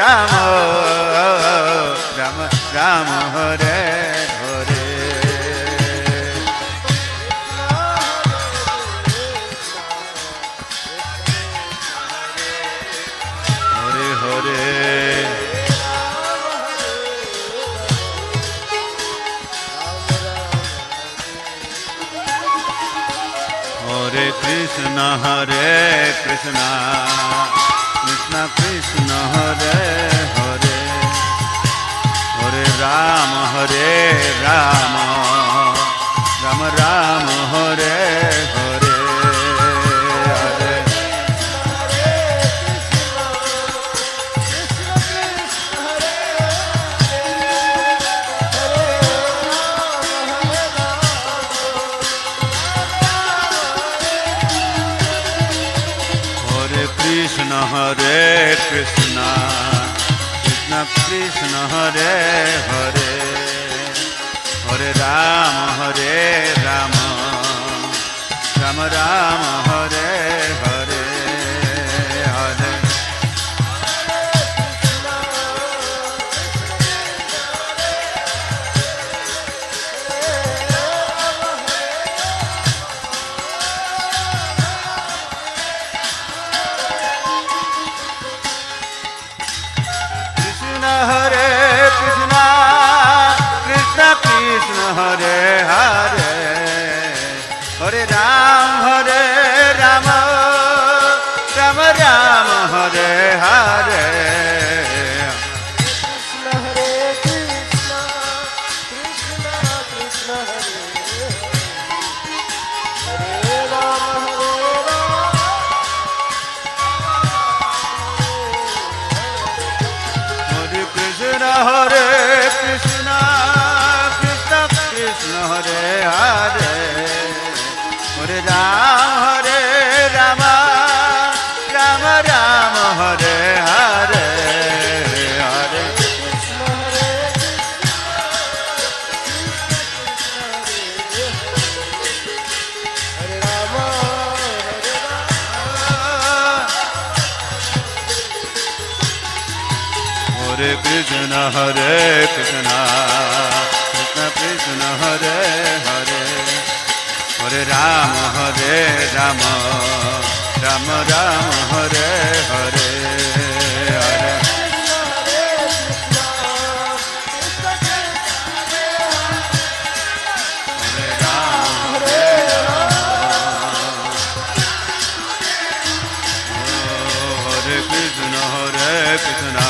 Ram Ram Ram Hare Hare Hare Hare Hare Krishna Krishna Krishna Hare Hare Hare Rama Rama Rama Hare Hare Hare Krishna Krishna Krishna Hare Hare Hare Rama Rama Rama Hare Hare Hare Hare Krishna Krishna Krishna Hare Hare Hare Rama Rama Rama Hare Hare Hare Krishna Krishna Krishna Hare Hare Hare Rama Rama Rama Hare Hare Hare Hare Krishna Krishna Krishna Hare Hare Hare Rama Rama Rama Hare Hare Hare Hare Krishna Krishna